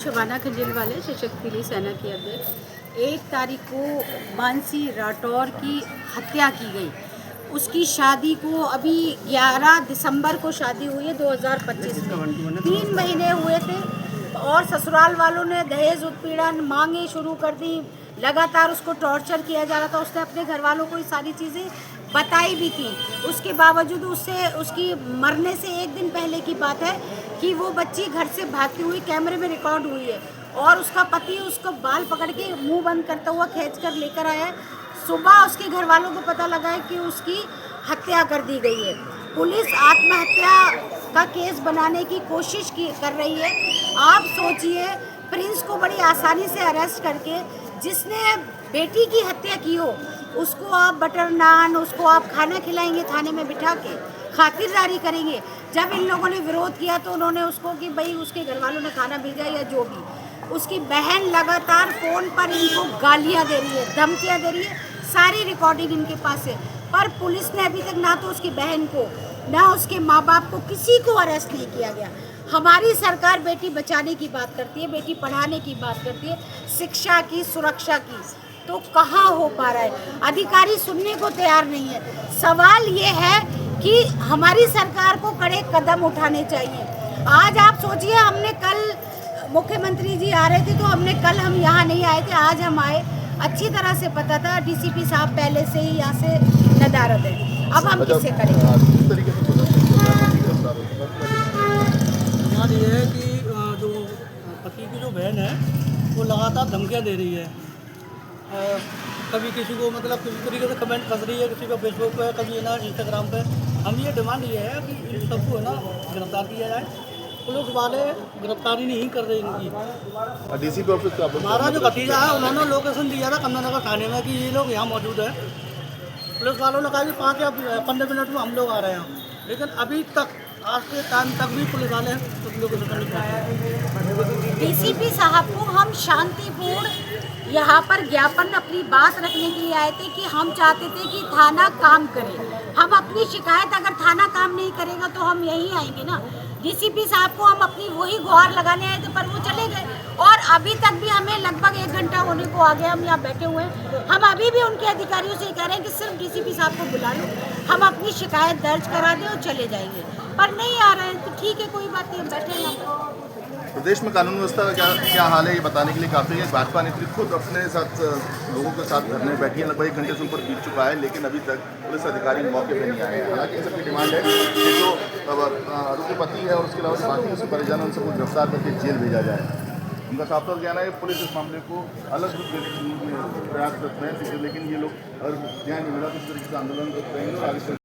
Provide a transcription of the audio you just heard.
शबाना खंडेलवाल सशक्त लीग सेना की अध्यक्ष। 1 तारीख को मानसी राठौर की हत्या की गई। उसकी शादी को अभी 11 दिसंबर को शादी हुई है 2025 में। 3 महीने हुए थे और ससुराल वालों ने दहेज उत्पीड़न मांगे शुरू कर दी। लगातार उसको टॉर्चर किया जा रहा था। उसने अपने घर वालों को ये सारी चीज़ें बताई भी थी। उसके बावजूद उसकी मरने से 1 दिन पहले की बात है कि वो बच्ची घर से भागती हुई कैमरे में रिकॉर्ड हुई है और उसका पति उसको बाल पकड़ के मुंह बंद करता हुआ खींचकर लेकर आया है। सुबह उसके घर वालों को पता लगा है कि उसकी हत्या कर दी गई है। पुलिस आत्महत्या का केस बनाने की कोशिश कर रही है। आप सोचिए, प्रिंस को बड़ी आसानी से अरेस्ट करके जिसने बेटी की हत्या की हो उसको आप बटर नान, उसको आप खाना खिलाएंगे थाने में बिठा के, खातिरदारी करेंगे। जब इन लोगों ने विरोध किया तो उन्होंने उसको कि भाई उसके घर वालों ने खाना भेजा या जो भी। उसकी बहन लगातार फ़ोन पर इनको गालियां दे रही है, धमकियां दे रही है। सारी रिकॉर्डिंग इनके पास है, पर पुलिस ने अभी तक ना तो उसकी बहन को ना उसके माँ बाप को किसी को अरेस्ट नहीं किया गया। हमारी सरकार बेटी बचाने की बात करती है, बेटी पढ़ाने की बात करती है, शिक्षा की, सुरक्षा की, तो कहाँ हो पा रहा है? अधिकारी सुनने को तैयार नहीं है। सवाल ये है कि हमारी सरकार को कड़े कदम उठाने चाहिए। आज आप सोचिए, हमने कल मुख्यमंत्री जी आ रहे थे तो हम यहाँ नहीं आए थे, आज हम आए। अच्छी तरह से पता था डीसीपी साहब पहले से ही यहाँ से नदारद है। अब हम किससे करेंगे? बात ये है कि जो पति की जो बहन है वो लगातार धमकियाँ दे रही है। कभी किसी को मतलब किसी तरीके से कमेंट कर रही है, किसी को फेसबुक पे, कभी ना इंस्टाग्राम पे। हम ये डिमांड ये है कि इन सबको है ना गिरफ्तार किया जाए। पुलिस वाले गिरफ्तारी नहीं कर रहे इनकी। डीसीपी ऑफिस का हमारा जो भतीजा है उन्होंने लोकेशन दिया था कन्नानगर थाने में कि ये लोग यहाँ मौजूद है। पुलिस वालों ने कहा कि 5 या 15 मिनट में हम लोग आ रहे हैं, लेकिन अभी तक आज के टाइम तक भी पुलिस वाले कुछ लोग डीसीपी साहब को हम शांतिपूर्ण यहाँ पर ज्ञापन अपनी बात रखने के लिए आए थे कि हम चाहते थे कि थाना काम करे। हम अपनी शिकायत, अगर थाना काम नहीं करेगा तो हम यहीं आएंगे ना। डीसीपी साहब को हम अपनी वही गुहार लगाने आए थे, पर वो चले गए और अभी तक भी हमें लगभग 1 घंटा होने को आ गया। हम यहाँ बैठे हुए हैं। हम अभी भी उनके अधिकारियों से कह रहे हैं कि सिर्फ डीसीपी साहब को बुला लो, हम अपनी शिकायत दर्ज करा दें और चले जाएंगे, पर नहीं आ रहे हैं। तो ठीक है, कोई बात नहीं, बैठे हैं। प्रदेश में कानून व्यवस्था का क्या हाल है ये बताने के लिए काफ़ी है। भाजपा नेतृत्व खुद अपने साथ लोगों के साथ धरने में बैठी है। लगभग 1 घंटे से ऊपर बीत चुका है, लेकिन अभी तक पुलिस अधिकारी मौके पर नहीं आए हैं। हालांकि इन सबकी डिमांड है कि जो आरोपी पति है और उसके अलावा बाकी उसके परिजन उन सबको गिरफ्तार करके जेल भेजा जाए। उनका साफ तौर कहना है कि पुलिस इस मामले को अलग प्रयास करते हैं, लेकिन ये लोग अगर न्याय नहीं मिला तो इस तरीके से आंदोलन करेंगे।